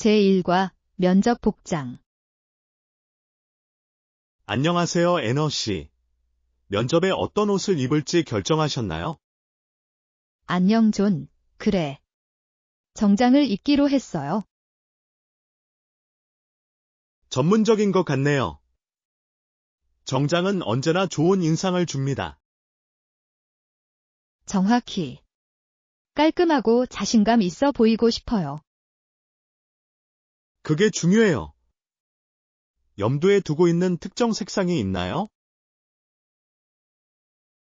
제1과 면접 복장. 안녕하세요, 애너 씨. 면접에 어떤 옷을 입을지 결정하셨나요? 안녕 존. 그래. 정장을 입기로 했어요. 전문적인 것 같네요. 정장은 언제나 좋은 인상을 줍니다. 정확히. 깔끔하고 자신감 있어 보이고 싶어요. 그게 중요해요. 염두에 두고 있는 특정 색상이 있나요?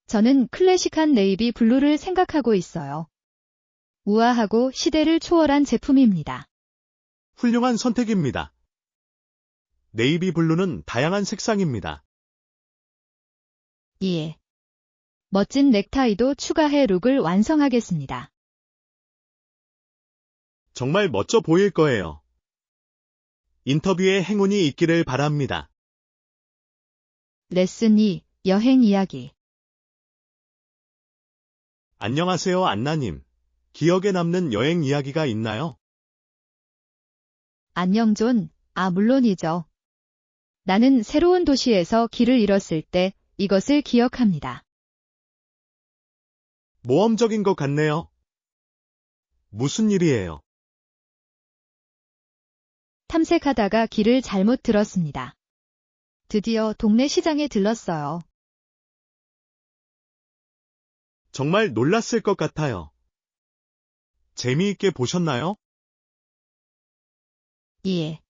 저는 클래식한 네이비 블루를 생각하고 있어요. 우아하고 시대를 초월한 제품입니다. 훌륭한 선택입니다. 네이비 블루는 다양한 색상입니다. 예. 멋진 넥타이도 추가해 룩을 완성하겠습니다. 정말 멋져 보일 거예요. 인터뷰에 행운이 있기를 바랍니다. 레슨 2. 여행 이야기. 안녕하세요, 안나님. 기억에 남는 여행 이야기가 있나요? 안녕 존. 물론이죠. 나는 새로운 도시에서 길을 잃었을 때 이것을 기억합니다. 모험적인 것 같네요. 무슨 일이에요? 탐색하다가 길을 잘못 들었습니다. 드디어 동네 시장에 들렀어요. 정말 놀랐을 것 같아요. 재미있게 보셨나요? 예.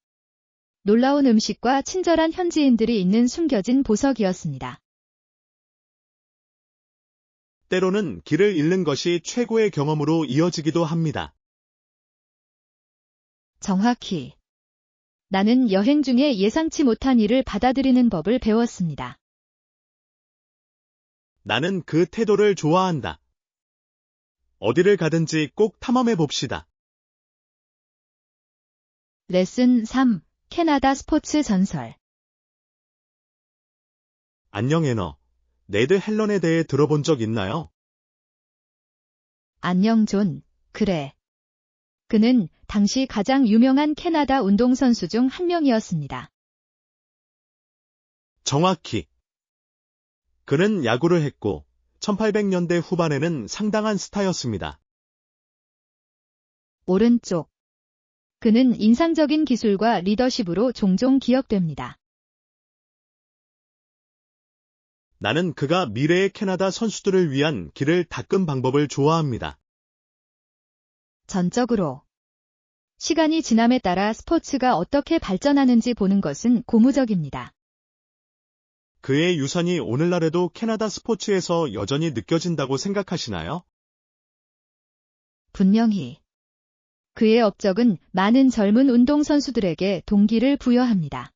놀라운 음식과 친절한 현지인들이 있는 숨겨진 보석이었습니다. 때로는 길을 잃는 것이 최고의 경험으로 이어지기도 합니다. 정확히. 나는 여행 중에 예상치 못한 일을 받아들이는 법을 배웠습니다. 나는 그 태도를 좋아한다. 어디를 가든지 꼭 탐험해 봅시다. 레슨 3. 캐나다 스포츠 전설. 안녕 애너. 네드 헬런에 대해 들어본 적 있나요? 안녕 존. 그래. 그는 당시 가장 유명한 캐나다 운동선수 중 한 명이었습니다. 정확히. 그는 야구를 했고 1800년대 후반에는 상당한 스타였습니다. 오른쪽. 그는 인상적인 기술과 리더십으로 종종 기억됩니다. 나는 그가 미래의 캐나다 선수들을 위한 길을 닦은 방법을 좋아합니다. 전적으로. 시간이 지남에 따라 스포츠가 어떻게 발전하는지 보는 것은 고무적입니다. 그의 유산이 오늘날에도 캐나다 스포츠에서 여전히 느껴진다고 생각하시나요? 분명히. 그의 업적은 많은 젊은 운동선수들에게 동기를 부여합니다.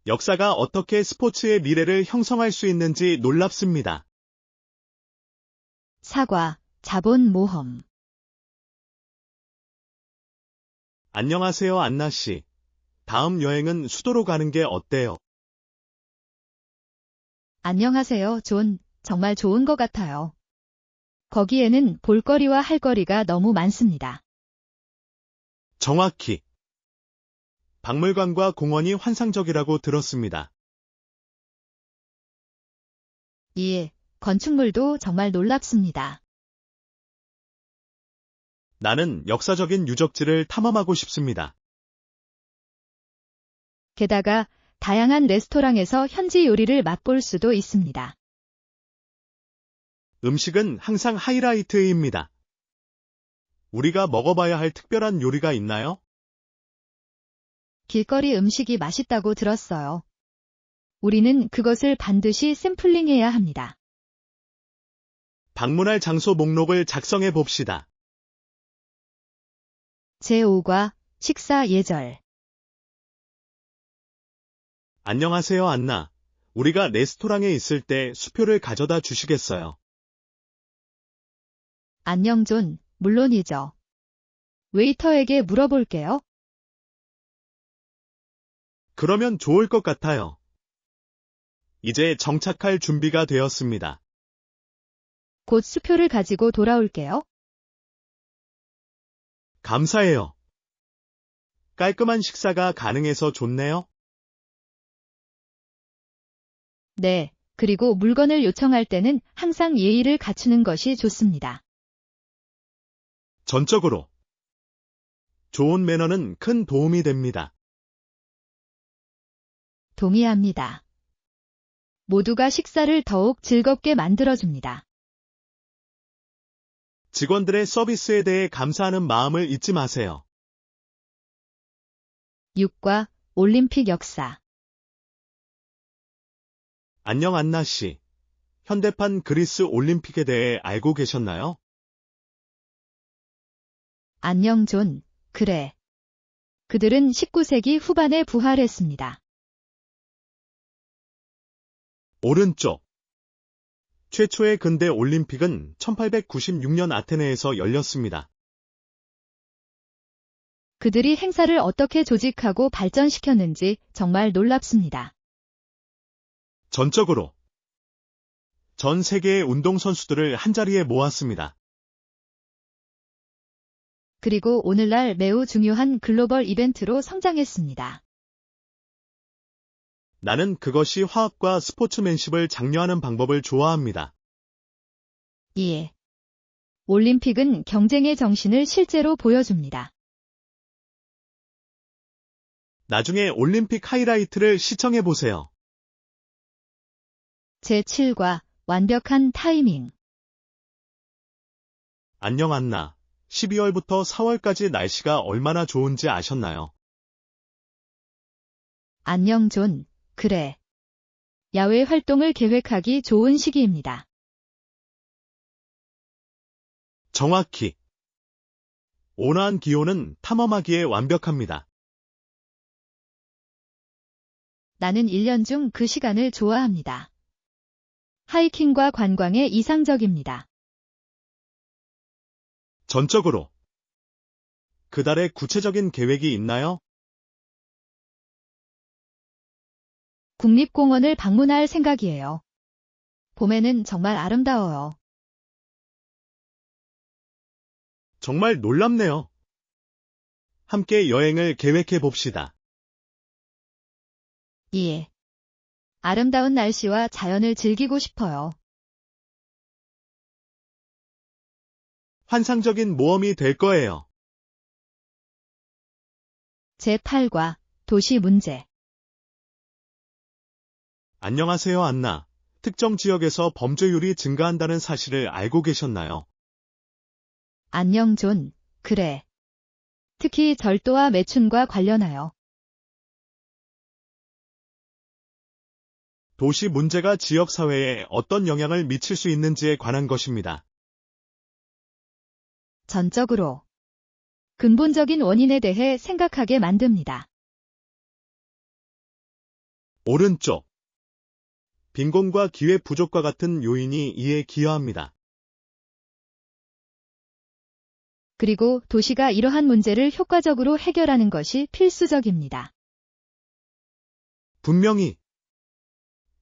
역사가 어떻게 스포츠의 미래를 형성할 수 있는지 놀랍습니다. 사과, 자본 모험. 안녕하세요, 안나 씨. 다음 여행은 수도로 가는 게 어때요? 안녕하세요, 존. 정말 좋은 것 같아요. 거기에는 볼거리와 할 거리가 너무 많습니다. 정확히. 박물관과 공원이 환상적이라고 들었습니다. 예, 건축물도 정말 놀랍습니다. 나는 역사적인 유적지를 탐험하고 싶습니다. 게다가 다양한 레스토랑에서 현지 요리를 맛볼 수도 있습니다. 음식은 항상 하이라이트입니다. 우리가 먹어봐야 할 특별한 요리가 있나요? 길거리 음식이 맛있다고 들었어요. 우리는 그것을 반드시 샘플링해야 합니다. 방문할 장소 목록을 작성해 봅시다. 제5과 식사 예절. 안녕하세요, 안나. 우리가 레스토랑에 있을 때 수표를 가져다 주시겠어요? 안녕 존, 물론이죠. 웨이터에게 물어볼게요. 그러면 좋을 것 같아요. 이제 정착할 준비가 되었습니다. 곧 수표를 가지고 돌아올게요. 감사해요. 깔끔한 식사가 가능해서 좋네요. 네, 그리고 물건을 요청할 때는 항상 예의를 갖추는 것이 좋습니다. 전적으로 좋은 매너는 큰 도움이 됩니다. 동의합니다. 모두가 식사를 더욱 즐겁게 만들어줍니다. 직원들의 서비스에 대해 감사하는 마음을 잊지 마세요. 6과 올림픽 역사. 안녕 안나 씨. 현대판 그리스 올림픽에 대해 알고 계셨나요? 안녕 존, 그래. 그들은 19세기 후반에 부활했습니다. 오른쪽. 최초의 근대 올림픽은 1896년 아테네에서 열렸습니다. 그들이 행사를 어떻게 조직하고 발전시켰는지 정말 놀랍습니다. 전적으로 전 세계의 운동선수들을 한자리에 모았습니다. 그리고 오늘날 매우 중요한 글로벌 이벤트로 성장했습니다. 나는 그것이 화합과 스포츠맨십을 장려하는 방법을 좋아합니다. 예. 올림픽은 경쟁의 정신을 실제로 보여줍니다. 나중에 올림픽 하이라이트를 시청해보세요. 제7과 완벽한 타이밍. 안녕 안나. 12월부터 4월까지 날씨가 얼마나 좋은지 아셨나요? 안녕 존, 그래. 야외 활동을 계획하기 좋은 시기입니다. 정확히. 온화한 기온은 탐험하기에 완벽합니다. 나는 1년 중 그 시간을 좋아합니다. 하이킹과 관광에 이상적입니다. 전적으로. 그달의 구체적인 계획이 있나요? 국립공원을 방문할 생각이에요. 봄에는 정말 아름다워요. 정말 놀랍네요. 함께 여행을 계획해 봅시다. 예. 아름다운 날씨와 자연을 즐기고 싶어요. 환상적인 모험이 될 거예요. 제8과 도시 문제. 안녕하세요, 안나. 특정 지역에서 범죄율이 증가한다는 사실을 알고 계셨나요? 안녕 존, 그래. 특히 절도와 매춘과 관련하여. 도시 문제가 지역 사회에 어떤 영향을 미칠 수 있는지에 관한 것입니다. 전적으로. 근본적인 원인에 대해 생각하게 만듭니다. 오른쪽. 빈곤과 기회 부족과 같은 요인이 이에 기여합니다. 그리고 도시가 이러한 문제를 효과적으로 해결하는 것이 필수적입니다. 분명히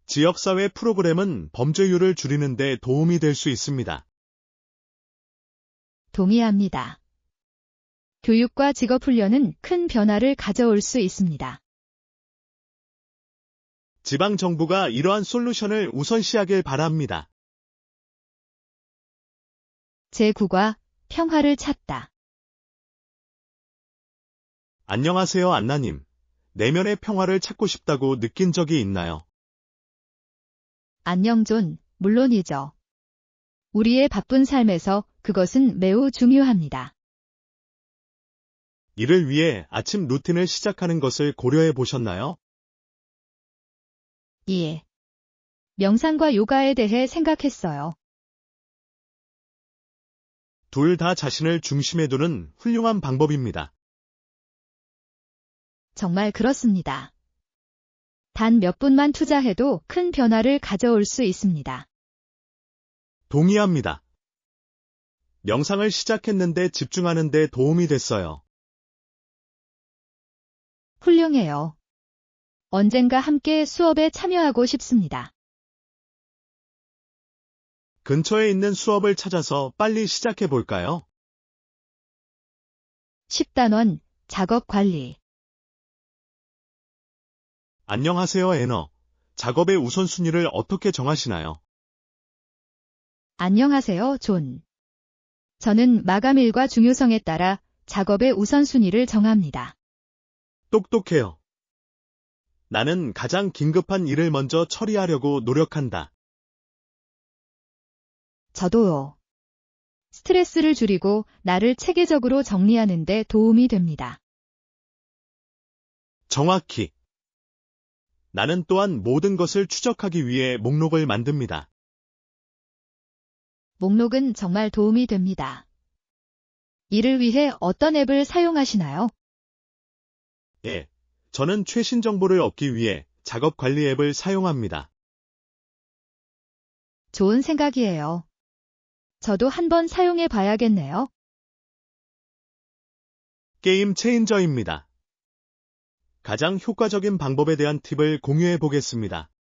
지역사회 프로그램은 범죄율을 줄이는 데 도움이 될 수 있습니다. 동의합니다. 교육과 직업훈련은 큰 변화를 가져올 수 있습니다. 지방정부가 이러한 솔루션을 우선시하길 바랍니다. 제9과 평화를 찾다. 안녕하세요, 안나님. 내면의 평화를 찾고 싶다고 느낀 적이 있나요? 안녕 존, 물론이죠. 우리의 바쁜 삶에서 그것은 매우 중요합니다. 이를 위해 아침 루틴을 시작하는 것을 고려해 보셨나요? 예. 명상과 요가에 대해 생각했어요. 둘 다 자신을 중심에 두는 훌륭한 방법입니다. 정말 그렇습니다. 단 몇 분만 투자해도 큰 변화를 가져올 수 있습니다. 동의합니다. 명상을 시작했는데 집중하는 데 도움이 됐어요. 훌륭해요. 언젠가 함께 수업에 참여하고 싶습니다. 근처에 있는 수업을 찾아서 빨리 시작해 볼까요? 10단원, 작업 관리. 안녕하세요, 애너. 작업의 우선순위를 어떻게 정하시나요? 안녕하세요, 존. 저는 마감일과 중요성에 따라 작업의 우선순위를 정합니다. 똑똑해요. 나는 가장 긴급한 일을 먼저 처리하려고 노력한다. 저도요. 스트레스를 줄이고 나를 체계적으로 정리하는 데 도움이 됩니다. 정확히. 나는 또한 모든 것을 추적하기 위해 목록을 만듭니다. 목록은 정말 도움이 됩니다. 이를 위해 어떤 앱을 사용하시나요? 예. 저는 최신 정보를 얻기 위해 작업 관리 앱을 사용합니다. 좋은 생각이에요. 저도 한번 사용해 봐야겠네요. 게임 체인저입니다. 가장 효과적인 방법에 대한 팁을 공유해 보겠습니다.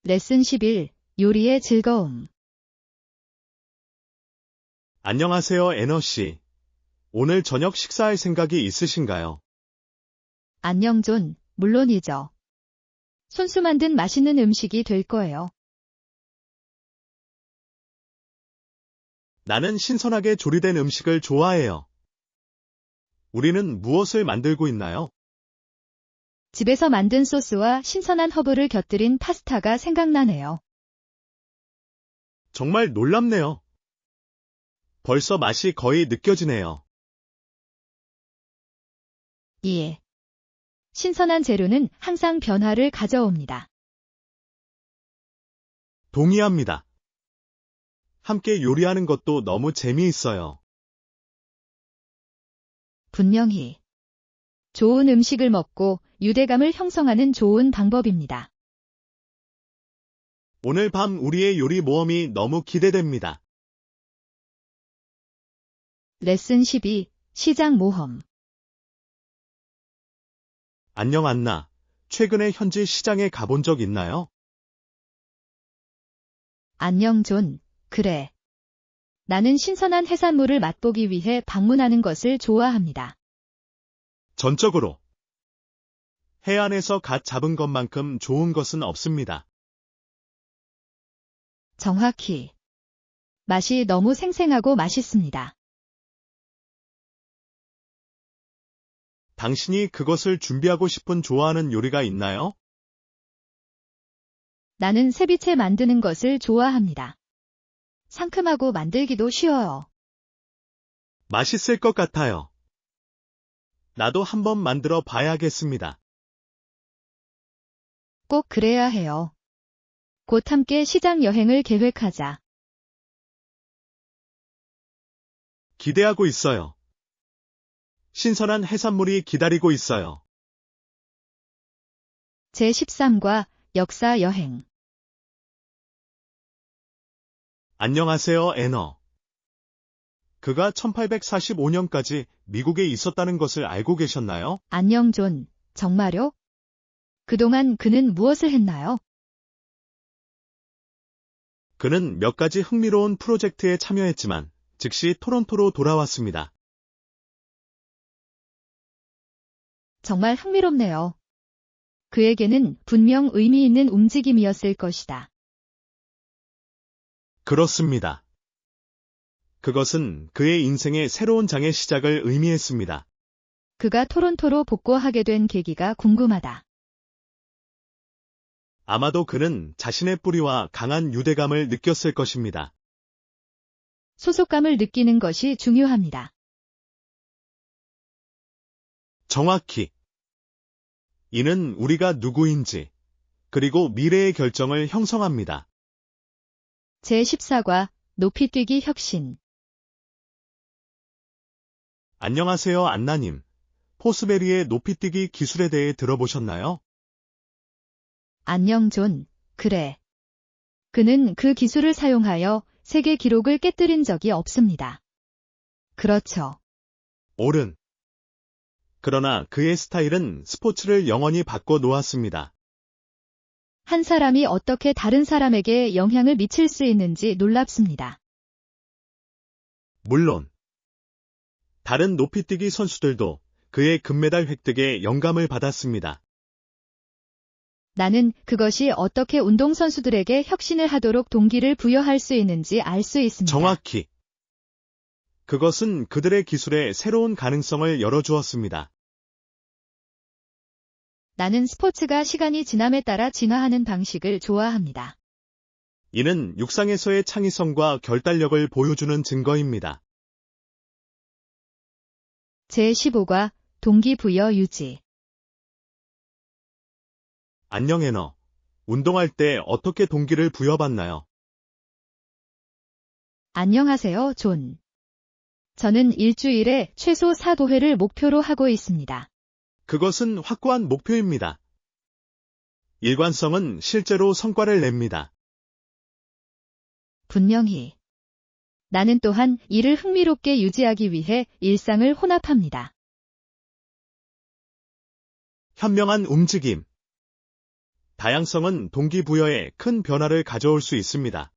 레슨 11. 요리의 즐거움. 안녕하세요, 애너 씨. 오늘 저녁 식사할 생각이 있으신가요? 안녕 존, 물론이죠. 손수 만든 맛있는 음식이 될 거예요. 나는 신선하게 조리된 음식을 좋아해요. 우리는 무엇을 만들고 있나요? 집에서 만든 소스와 신선한 허브를 곁들인 파스타가 생각나네요. 정말 놀랍네요. 벌써 맛이 거의 느껴지네요. 예. 신선한 재료는 항상 변화를 가져옵니다. 동의합니다. 함께 요리하는 것도 너무 재미있어요. 분명히 좋은 음식을 먹고 유대감을 형성하는 좋은 방법입니다. 오늘 밤 우리의 요리 모험이 너무 기대됩니다. 레슨 12. 시장 모험. 안녕 안나. 최근에 현지 시장에 가본 적 있나요? 안녕 존. 그래. 나는 신선한 해산물을 맛보기 위해 방문하는 것을 좋아합니다. 전적으로. 해안에서 갓 잡은 것만큼 좋은 것은 없습니다. 정확히. 맛이 너무 생생하고 맛있습니다. 당신이 그것을 준비하고 싶은 좋아하는 요리가 있나요? 나는 세비체 만드는 것을 좋아합니다. 상큼하고 만들기도 쉬워요. 맛있을 것 같아요. 나도 한번 만들어 봐야겠습니다. 꼭 그래야 해요. 곧 함께 시장 여행을 계획하자. 기대하고 있어요. 신선한 해산물이 기다리고 있어요. 제13과 역사 여행. 안녕하세요, 애너. 그가 1845년까지 미국에 있었다는 것을 알고 계셨나요? 안녕 존. 정말요? 그동안 그는 무엇을 했나요? 그는 몇 가지 흥미로운 프로젝트에 참여했지만 즉시 토론토로 돌아왔습니다. 정말 흥미롭네요. 그에게는 분명 의미 있는 움직임이었을 것이다. 그렇습니다. 그것은 그의 인생의 새로운 장의 시작을 의미했습니다. 그가 토론토로 복구하게 된 계기가 궁금하다. 아마도 그는 자신의 뿌리와 강한 유대감을 느꼈을 것입니다. 소속감을 느끼는 것이 중요합니다. 정확히. 이는 우리가 누구인지, 그리고 미래의 결정을 형성합니다. 제14과 높이뛰기 혁신. 안녕하세요, 안나님. 포스베리의 높이뛰기 기술에 대해 들어보셨나요? 안녕 존. 그래. 그는 그 기술을 사용하여 세계 기록을 깨뜨린 적이 없습니다. 그렇죠. 옳은. 그러나 그의 스타일은 스포츠를 영원히 바꿔 놓았습니다. 한 사람이 어떻게 다른 사람에게 영향을 미칠 수 있는지 놀랍습니다. 물론, 다른 높이뛰기 선수들도 그의 금메달 획득에 영감을 받았습니다. 나는 그것이 어떻게 운동선수들에게 혁신을 하도록 동기를 부여할 수 있는지 알 수 있습니다. 정확히. 그것은 그들의 기술에 새로운 가능성을 열어주었습니다. 나는 스포츠가 시간이 지남에 따라 진화하는 방식을 좋아합니다. 이는 육상에서의 창의성과 결단력을 보여주는 증거입니다. 제15과 동기부여 유지. 안녕 애너. 운동할 때 어떻게 동기를 부여받나요? 안녕하세요, 존. 저는 일주일에 최소 4도회를 목표로 하고 있습니다. 그것은 확고한 목표입니다. 일관성은 실제로 성과를 냅니다. 분명히. 나는 또한 이를 흥미롭게 유지하기 위해 일상을 혼합합니다. 현명한 움직임. 다양성은 동기부여에 큰 변화를 가져올 수 있습니다.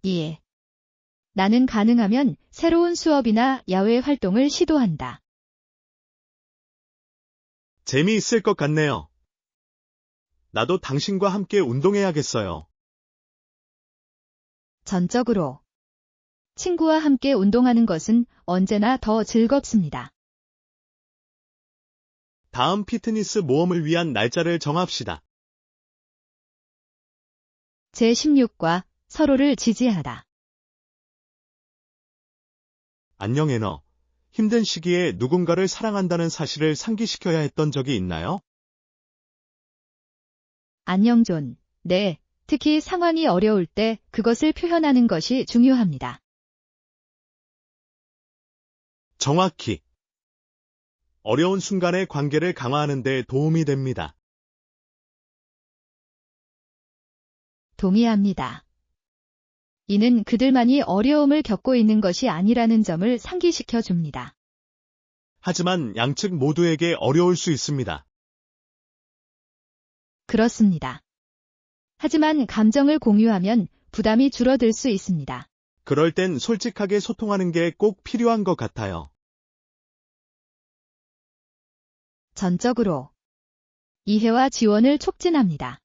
이해. 나는 가능하면 새로운 수업이나 야외 활동을 시도한다. 재미있을 것 같네요. 나도 당신과 함께 운동해야겠어요. 전적으로. 친구와 함께 운동하는 것은 언제나 더 즐겁습니다. 다음 피트니스 모험을 위한 날짜를 정합시다. 제16과 서로를 지지하다. 안녕 애너. 힘든 시기에 누군가를 사랑한다는 사실을 상기시켜야 했던 적이 있나요? 안녕 존. 네, 특히 상황이 어려울 때 그것을 표현하는 것이 중요합니다. 정확히. 어려운 순간의 관계를 강화하는 데 도움이 됩니다. 동의합니다. 이는 그들만이 어려움을 겪고 있는 것이 아니라는 점을 상기시켜 줍니다. 하지만 양측 모두에게 어려울 수 있습니다. 그렇습니다. 하지만 감정을 공유하면 부담이 줄어들 수 있습니다. 그럴 땐 솔직하게 소통하는 게 꼭 필요한 것 같아요. 전적으로. 이해와 지원을 촉진합니다.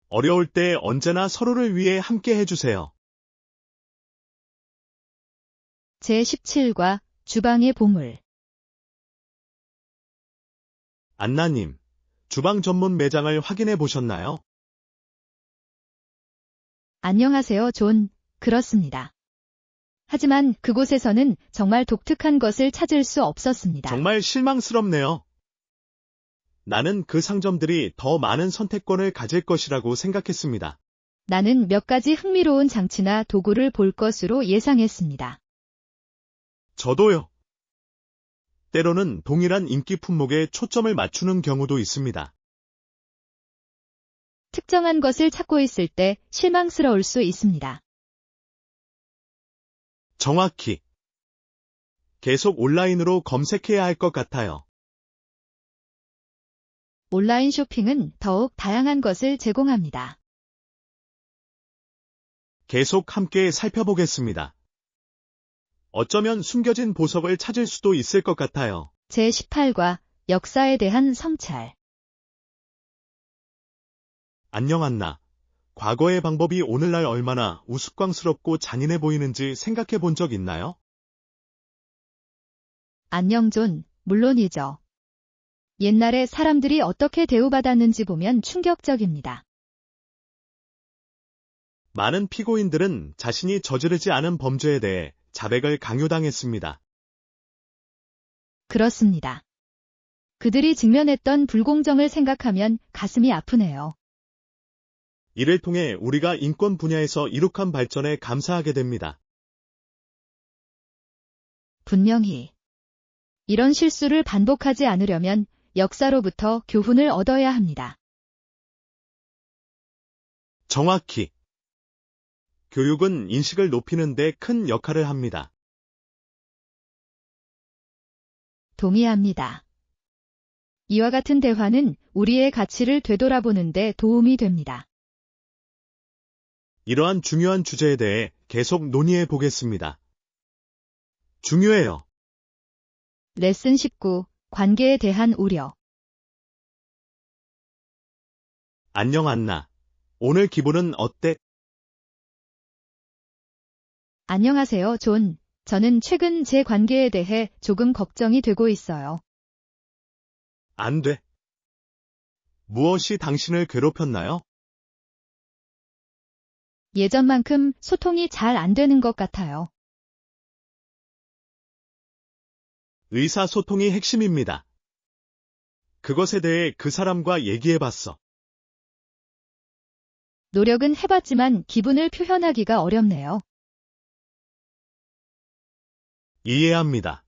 어려울 때 언제나 서로를 위해 함께 해주세요. 제17과 주방의 보물. 안나님, 주방 전문 매장을 확인해 보셨나요? 안녕하세요, 존. 그렇습니다. 하지만 그곳에서는 정말 독특한 것을 찾을 수 없었습니다. 정말 실망스럽네요. 나는 그 상점들이 더 많은 선택권을 가질 것이라고 생각했습니다. 나는 몇 가지 흥미로운 장치나 도구를 볼 것으로 예상했습니다. 저도요. 때로는 동일한 인기 품목에 초점을 맞추는 경우도 있습니다. 특정한 것을 찾고 있을 때 실망스러울 수 있습니다. 정확히. 계속 온라인으로 검색해야 할 것 같아요. 온라인 쇼핑은 더욱 다양한 것을 제공합니다. 계속 함께 살펴보겠습니다. 어쩌면 숨겨진 보석을 찾을 수도 있을 것 같아요. 제18과 역사에 대한 성찰. 안녕 안나. 과거의 방법이 오늘날 얼마나 우스꽝스럽고 잔인해 보이는지 생각해 본 적 있나요? 안녕 존, 물론이죠. 옛날에 사람들이 어떻게 대우받았는지 보면 충격적입니다. 많은 피고인들은 자신이 저지르지 않은 범죄에 대해 자백을 강요당했습니다. 그렇습니다. 그들이 직면했던 불공정을 생각하면 가슴이 아프네요. 이를 통해 우리가 인권 분야에서 이룩한 발전에 감사하게 됩니다. 분명히. 이런 실수를 반복하지 않으려면 역사로부터 교훈을 얻어야 합니다. 정확히. 교육은 인식을 높이는 데 큰 역할을 합니다. 동의합니다. 이와 같은 대화는 우리의 가치를 되돌아보는 데 도움이 됩니다. 이러한 중요한 주제에 대해 계속 논의해 보겠습니다. 중요해요. 레슨 19, 관계에 대한 우려. 안녕 안나. 오늘 기분은 어때? 안녕하세요, 존. 저는 최근 제 관계에 대해 조금 걱정이 되고 있어요. 안 돼. 무엇이 당신을 괴롭혔나요? 예전만큼 소통이 잘 안 되는 것 같아요. 의사소통이 핵심입니다. 그것에 대해 그 사람과 얘기해봤어. 노력은 해봤지만 기분을 표현하기가 어렵네요. 이해합니다.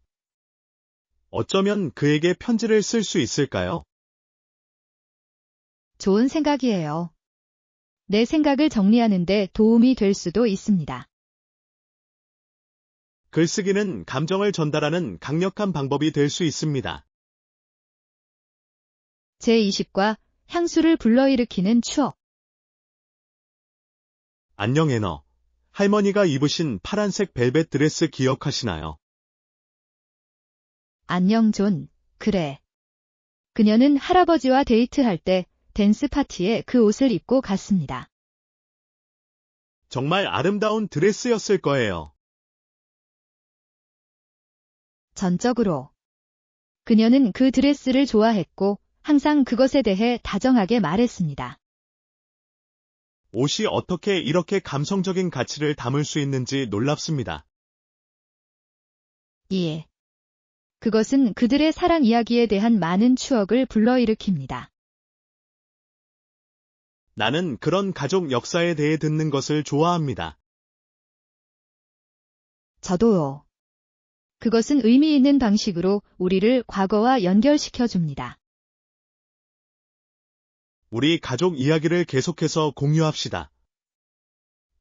어쩌면 그에게 편지를 쓸 수 있을까요? 좋은 생각이에요. 내 생각을 정리하는 데 도움이 될 수도 있습니다. 글쓰기는 감정을 전달하는 강력한 방법이 될 수 있습니다. 제20과 향수를 불러일으키는 추억. 안녕 애너. 할머니가 입으신 파란색 벨벳 드레스 기억하시나요? 안녕, 존. 그래. 그녀는 할아버지와 데이트할 때 댄스 파티에 그 옷을 입고 갔습니다. 정말 아름다운 드레스였을 거예요. 전적으로. 그녀는 그 드레스를 좋아했고 항상 그것에 대해 다정하게 말했습니다. 옷이 어떻게 이렇게 감성적인 가치를 담을 수 있는지 놀랍습니다. 예. 그것은 그들의 사랑 이야기에 대한 많은 추억을 불러일으킵니다. 나는 그런 가족 역사에 대해 듣는 것을 좋아합니다. 저도요. 그것은 의미 있는 방식으로 우리를 과거와 연결시켜 줍니다. 우리 가족 이야기를 계속해서 공유합시다.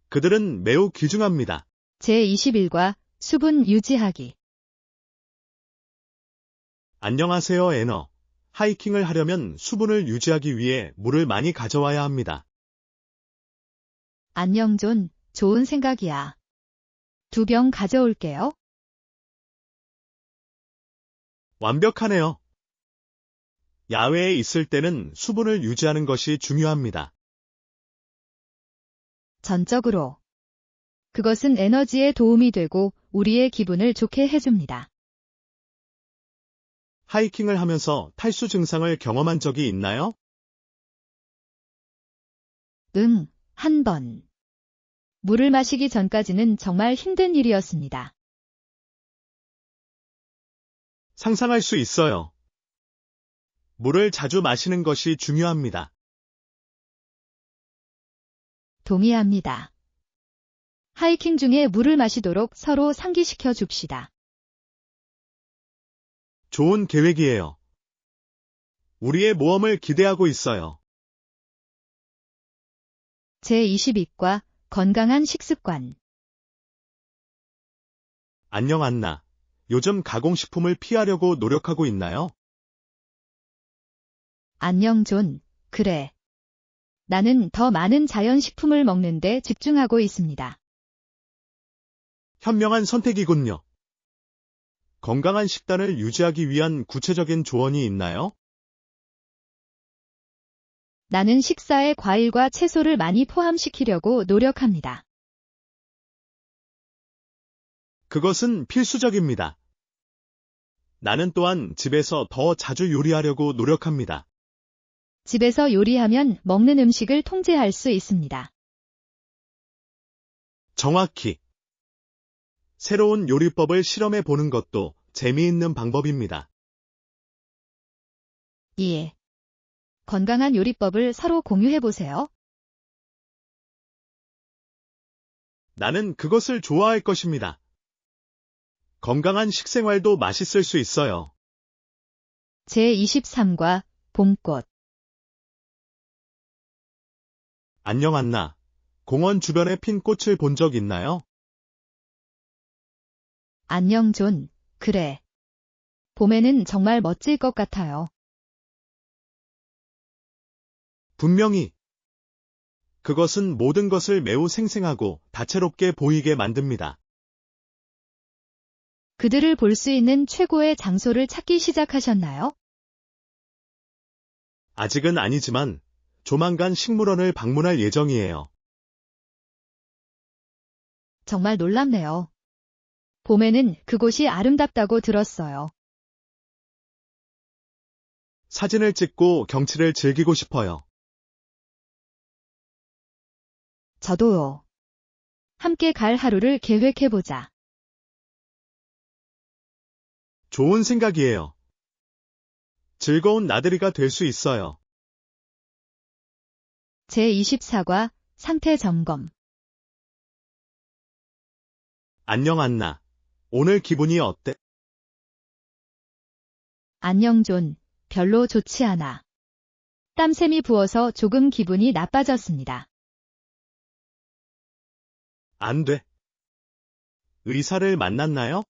그들은 매우 귀중합니다. 제21과 수분 유지하기. 안녕하세요, 애너. 하이킹을 하려면 수분을 유지하기 위해 물을 많이 가져와야 합니다. 안녕, 존. 좋은 생각이야. 2병 가져올게요. 완벽하네요. 야외에 있을 때는 수분을 유지하는 것이 중요합니다. 전적으로. 그것은 에너지에 도움이 되고 우리의 기분을 좋게 해줍니다. 하이킹을 하면서 탈수 증상을 경험한 적이 있나요? 응, 한 번. 물을 마시기 전까지는 정말 힘든 일이었습니다. 상상할 수 있어요. 물을 자주 마시는 것이 중요합니다. 동의합니다. 하이킹 중에 물을 마시도록 서로 상기시켜 줍시다. 좋은 계획이에요. 우리의 모험을 기대하고 있어요. 제22과 건강한 식습관. 안녕 안나. 요즘 가공식품을 피하려고 노력하고 있나요? 안녕, 존. 그래. 나는 더 많은 자연식품을 먹는데 집중하고 있습니다. 현명한 선택이군요. 건강한 식단을 유지하기 위한 구체적인 조언이 있나요? 나는 식사에 과일과 채소를 많이 포함시키려고 노력합니다. 그것은 필수적입니다. 나는 또한 집에서 더 자주 요리하려고 노력합니다. 집에서 요리하면 먹는 음식을 통제할 수 있습니다. 정확히. 새로운 요리법을 실험해 보는 것도 재미있는 방법입니다. 예. 건강한 요리법을 서로 공유해 보세요. 나는 그것을 좋아할 것입니다. 건강한 식생활도 맛있을 수 있어요. 제23과 봄꽃. 안녕 안나. 공원 주변에 핀 꽃을 본 적 있나요? 안녕, 존. 그래. 봄에는 정말 멋질 것 같아요. 분명히. 그것은 모든 것을 매우 생생하고 다채롭게 보이게 만듭니다. 그들을 볼 수 있는 최고의 장소를 찾기 시작하셨나요? 아직은 아니지만 조만간 식물원을 방문할 예정이에요. 정말 놀랍네요. 봄에는 그곳이 아름답다고 들었어요. 사진을 찍고 경치를 즐기고 싶어요. 저도요. 함께 갈 하루를 계획해보자. 좋은 생각이에요. 즐거운 나들이가 될 수 있어요. 제24과 상태 점검. 안녕 안나. 오늘 기분이 어때? 안녕 존. 별로 좋지 않아. 땀샘이 부어서 조금 기분이 나빠졌습니다. 안 돼. 의사를 만났나요?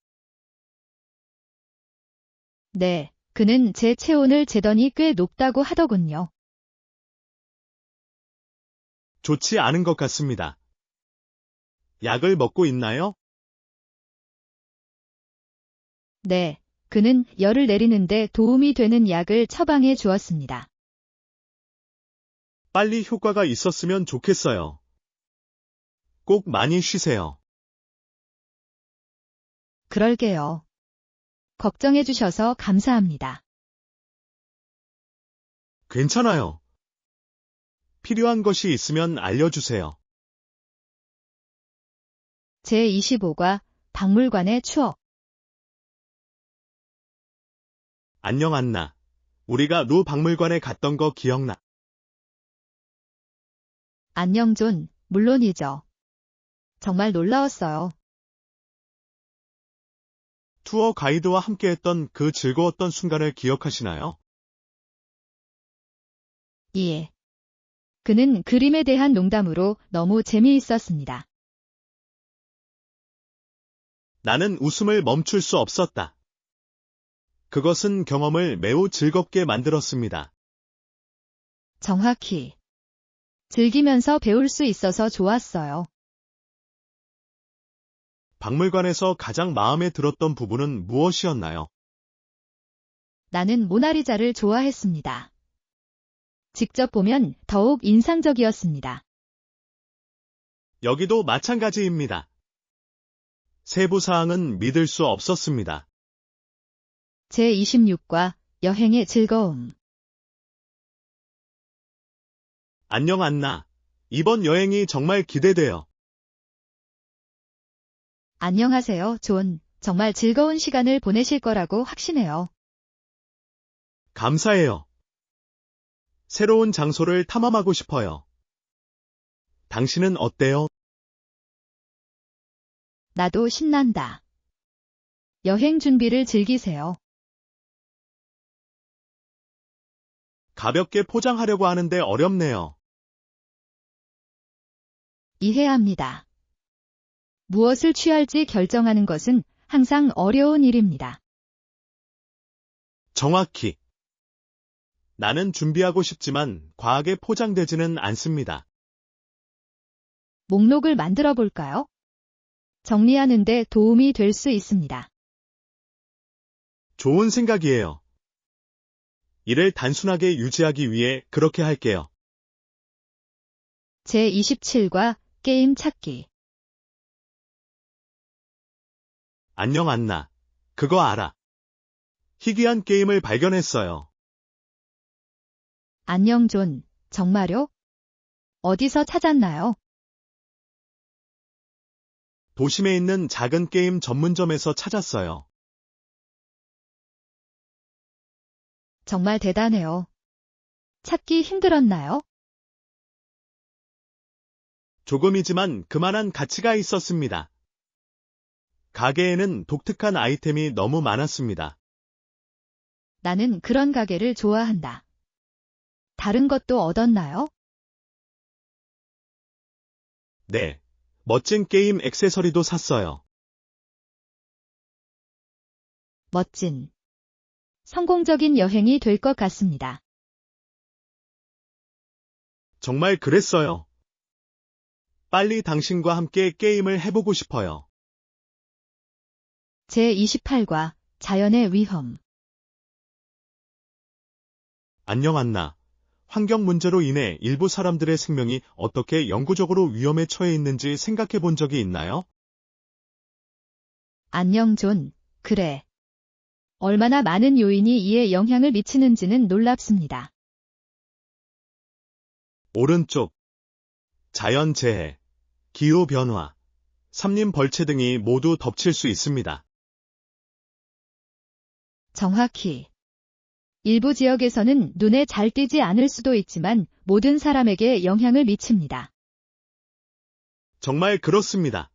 네, 그는 제 체온을 재더니 꽤 높다고 하더군요. 좋지 않은 것 같습니다. 약을 먹고 있나요? 네, 그는 열을 내리는데 도움이 되는 약을 처방해 주었습니다. 빨리 효과가 있었으면 좋겠어요. 꼭 많이 쉬세요. 그럴게요. 걱정해 주셔서 감사합니다. 괜찮아요. 필요한 것이 있으면 알려주세요. 제25과 박물관의 추억. 안녕 안나. 우리가 루 박물관에 갔던 거 기억나? 안녕 존, 물론이죠. 정말 놀라웠어요. 투어 가이드와 함께했던 그 즐거웠던 순간을 기억하시나요? 예. 그는 그림에 대한 농담으로 너무 재미있었습니다. 나는 웃음을 멈출 수 없었다. 그것은 경험을 매우 즐겁게 만들었습니다. 정확히. 즐기면서 배울 수 있어서 좋았어요. 박물관에서 가장 마음에 들었던 부분은 무엇이었나요? 나는 모나리자를 좋아했습니다. 직접 보면 더욱 인상적이었습니다. 여기도 마찬가지입니다. 세부 사항은 믿을 수 없었습니다. 제26과 여행의 즐거움. 안녕 안나. 이번 여행이 정말 기대돼요. 안녕하세요, 존. 정말 즐거운 시간을 보내실 거라고 확신해요. 감사해요. 새로운 장소를 탐험하고 싶어요. 당신은 어때요? 나도 신난다. 여행 준비를 즐기세요. 가볍게 포장하려고 하는데 어렵네요. 이해합니다. 무엇을 취할지 결정하는 것은 항상 어려운 일입니다. 정확히. 나는 준비하고 싶지만 과하게 포장되지는 않습니다. 목록을 만들어 볼까요? 정리하는 데 도움이 될 수 있습니다. 좋은 생각이에요. 이를 단순하게 유지하기 위해 그렇게 할게요. 제27과 게임 찾기. 안녕 안나. 그거 알아. 희귀한 게임을 발견했어요. 안녕 존. 정말요? 어디서 찾았나요? 도심에 있는 작은 게임 전문점에서 찾았어요. 정말 대단해요. 찾기 힘들었나요? 조금이지만 그만한 가치가 있었습니다. 가게에는 독특한 아이템이 너무 많았습니다. 나는 그런 가게를 좋아한다. 다른 것도 얻었나요? 네. 멋진 게임 액세서리도 샀어요. 멋진. 성공적인 여행이 될 것 같습니다. 정말 그랬어요. 빨리 당신과 함께 게임을 해보고 싶어요. 제28과 자연의 위험. 안녕 안나. 환경 문제로 인해 일부 사람들의 생명이 어떻게 영구적으로 위험에 처해 있는지 생각해 본 적이 있나요? 안녕 존. 그래. 얼마나 많은 요인이 이에 영향을 미치는지는 놀랍습니다. 오른쪽. 자연재해, 기후변화, 산림 벌채 등이 모두 덮칠 수 있습니다. 정확히. 일부 지역에서는 눈에 잘 띄지 않을 수도 있지만 모든 사람에게 영향을 미칩니다. 정말 그렇습니다.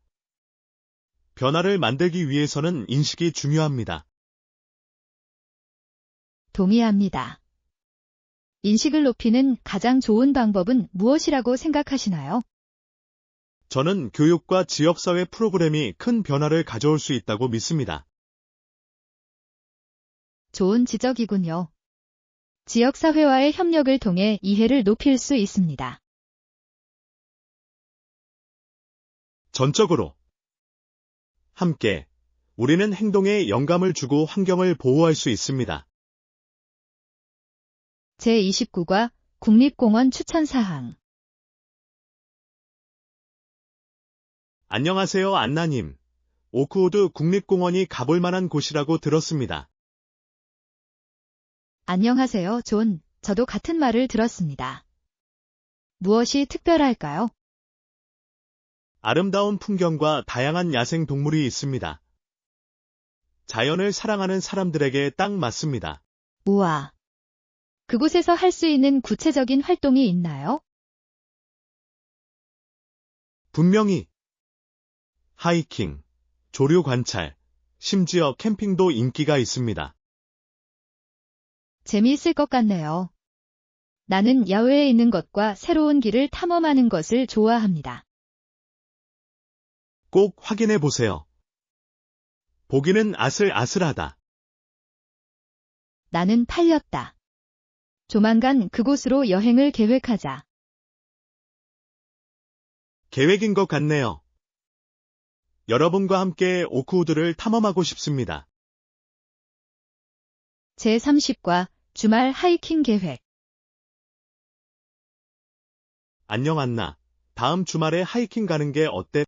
변화를 만들기 위해서는 인식이 중요합니다. 동의합니다. 인식을 높이는 가장 좋은 방법은 무엇이라고 생각하시나요? 저는 교육과 지역사회 프로그램이 큰 변화를 가져올 수 있다고 믿습니다. 좋은 지적이군요. 지역사회와의 협력을 통해 이해를 높일 수 있습니다. 전적으로. 함께, 우리는 행동에 영감을 주고 환경을 보호할 수 있습니다. 제29과 국립공원 추천사항. 안녕하세요, 안나님. 오크우드 국립공원이 가볼 만한 곳이라고 들었습니다. 안녕하세요, 존. 저도 같은 말을 들었습니다. 무엇이 특별할까요? 아름다운 풍경과 다양한 야생 동물이 있습니다. 자연을 사랑하는 사람들에게 딱 맞습니다. 우와. 그곳에서 할 수 있는 구체적인 활동이 있나요? 분명히 하이킹, 조류 관찰, 심지어 캠핑도 인기가 있습니다. 재미있을 것 같네요. 나는 야외에 있는 것과 새로운 길을 탐험하는 것을 좋아합니다. 꼭 확인해 보세요. 보기는 아슬아슬하다. 나는 팔렸다. 조만간 그곳으로 여행을 계획하자. 계획인 것 같네요. 여러분과 함께 오크우드를 탐험하고 싶습니다. 제30과 주말 하이킹 계획. 안녕 안나. 다음 주말에 하이킹 가는 게 어때?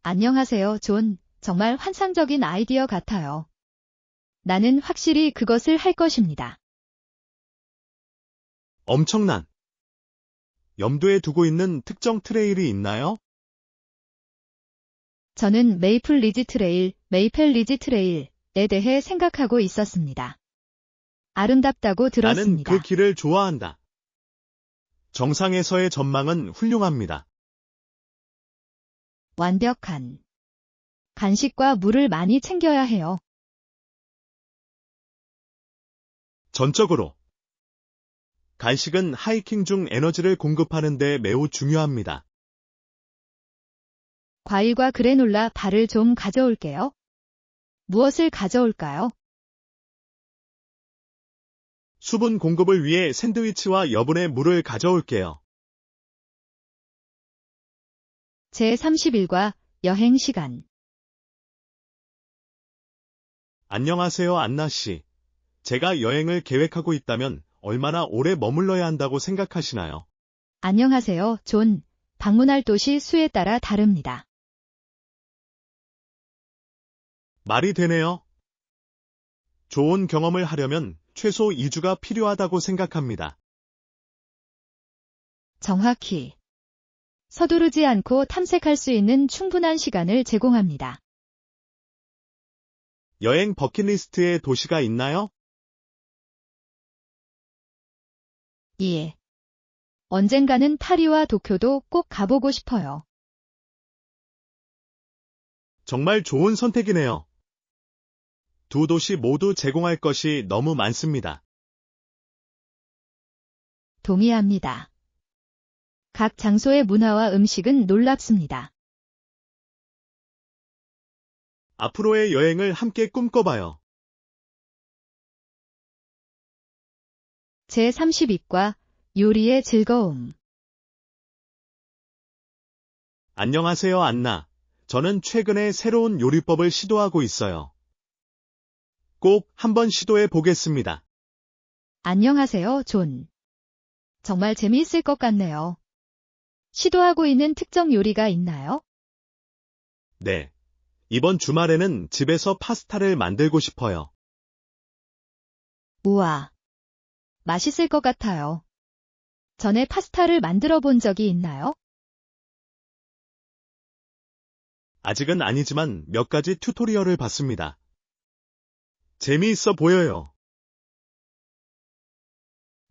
안녕하세요, 존. 정말 환상적인 아이디어 같아요. 나는 확실히 그것을 할 것입니다. 엄청난. 염두에 두고 있는 특정 트레일이 있나요? 저는 메이플 리지 트레일, 메이펠 리지 트레일에 대해 생각하고 있었습니다. 아름답다고 나는 들었습니다. 그 길을 좋아한다. 정상에서의 전망은 훌륭합니다. 완벽한. 간식과 물을 많이 챙겨야 해요. 전적으로. 간식은 하이킹 중 에너지를 공급하는 데 매우 중요합니다. 과일과 그래놀라 바를 좀 가져올게요. 무엇을 가져올까요? 수분 공급을 위해 샌드위치와 여분의 물을 가져올게요. 제31과 여행 시간. 안녕하세요, 안나 씨. 제가 여행을 계획하고 있다면 얼마나 오래 머물러야 한다고 생각하시나요? 안녕하세요, 존. 방문할 도시 수에 따라 다릅니다. 말이 되네요. 좋은 경험을 하려면 최소 2주가 필요하다고 생각합니다. 정확히. 서두르지 않고 탐색할 수 있는 충분한 시간을 제공합니다. 여행 버킷리스트에 도시가 있나요? 예. 언젠가는 파리와 도쿄도 꼭 가보고 싶어요. 정말 좋은 선택이네요. 두 도시 모두 제공할 것이 너무 많습니다. 동의합니다. 각 장소의 문화와 음식은 놀랍습니다. 앞으로의 여행을 함께 꿈꿔봐요. 제32과 요리의 즐거움. 안녕하세요, 안나. 저는 최근에 새로운 요리법을 시도하고 있어요. 꼭 한번 시도해 보겠습니다. 안녕하세요, 존. 정말 재미있을 것 같네요. 시도하고 있는 특정 요리가 있나요? 네. 이번 주말에는 집에서 파스타를 만들고 싶어요. 우와, 맛있을 것 같아요. 전에 파스타를 만들어 본 적이 있나요? 아직은 아니지만 몇 가지 튜토리얼을 봤습니다. 재미있어 보여요.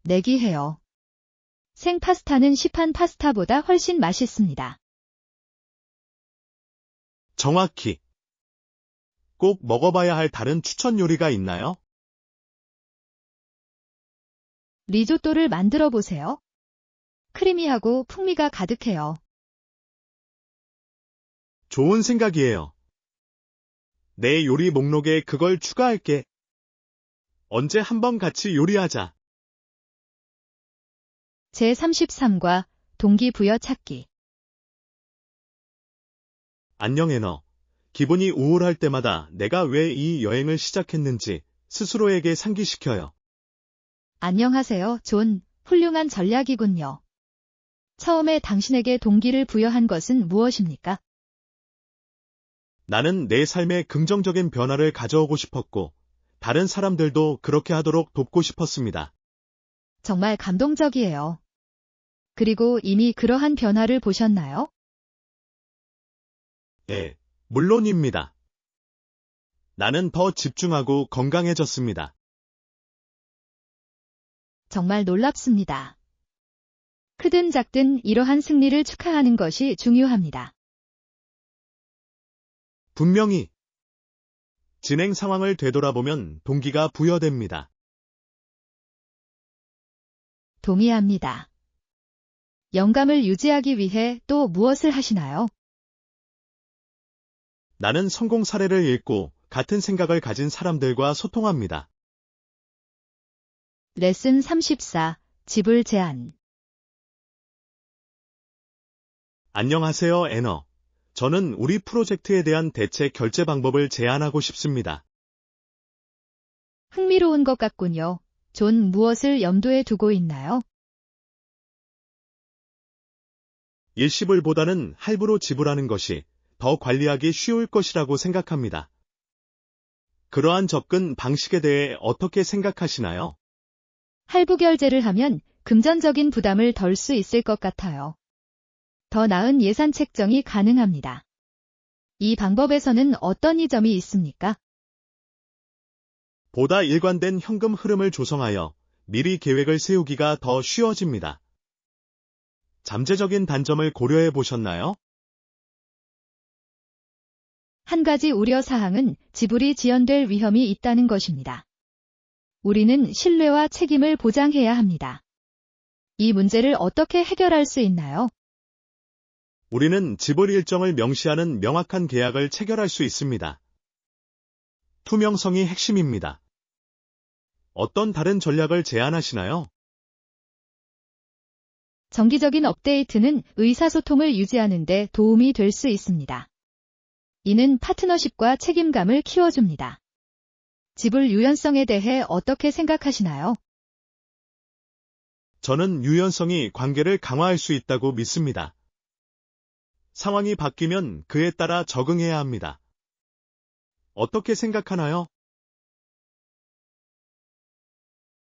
내기해요. 생 파스타는 시판 파스타보다 훨씬 맛있습니다. 정확히. 꼭 먹어봐야 할 다른 추천 요리가 있나요? 리조또를 만들어 보세요. 크리미하고 풍미가 가득해요. 좋은 생각이에요. 내 요리 목록에 그걸 추가할게. 언제 한번 같이 요리하자. 제33과 동기부여 찾기. 안녕 애너. 기분이 우울할 때마다 내가 왜 이 여행을 시작했는지 스스로에게 상기시켜요. 안녕하세요, 존. 훌륭한 전략이군요. 처음에 당신에게 동기를 부여한 것은 무엇입니까? 나는 내 삶에 긍정적인 변화를 가져오고 싶었고, 다른 사람들도 그렇게 하도록 돕고 싶었습니다. 정말 감동적이에요. 그리고 이미 그러한 변화를 보셨나요? 네, 물론입니다. 나는 더 집중하고 건강해졌습니다. 정말 놀랍습니다. 크든 작든 이러한 승리를 축하하는 것이 중요합니다. 분명히 진행 상황을 되돌아보면 동기가 부여됩니다. 동의합니다. 영감을 유지하기 위해 또 무엇을 하시나요? 나는 성공 사례를 읽고 같은 생각을 가진 사람들과 소통합니다. 레슨 34, 지불 제한. 안녕하세요, 애너. 저는 우리 프로젝트에 대한 대체 결제 방법을 제안하고 싶습니다. 흥미로운 것 같군요. 존, 무엇을 염두에 두고 있나요? 일시불보다는 할부로 지불하는 것이 더 관리하기 쉬울 것이라고 생각합니다. 그러한 접근 방식에 대해 어떻게 생각하시나요? 할부 결제를 하면 금전적인 부담을 덜 수 있을 것 같아요. 더 나은 예산 책정이 가능합니다. 이 방법에서는 어떤 이점이 있습니까? 보다 일관된 현금 흐름을 조성하여 미리 계획을 세우기가 더 쉬워집니다. 잠재적인 단점을 고려해 보셨나요? 한 가지 우려 사항은 지불이 지연될 위험이 있다는 것입니다. 우리는 신뢰와 책임을 보장해야 합니다. 이 문제를 어떻게 해결할 수 있나요? 우리는 지불 일정을 명시하는 명확한 계약을 체결할 수 있습니다. 투명성이 핵심입니다. 어떤 다른 전략을 제안하시나요? 정기적인 업데이트는 의사소통을 유지하는 데 도움이 될 수 있습니다. 이는 파트너십과 책임감을 키워줍니다. 지불 유연성에 대해 어떻게 생각하시나요? 저는 유연성이 관계를 강화할 수 있다고 믿습니다. 상황이 바뀌면 그에 따라 적응해야 합니다. 어떻게 생각하나요?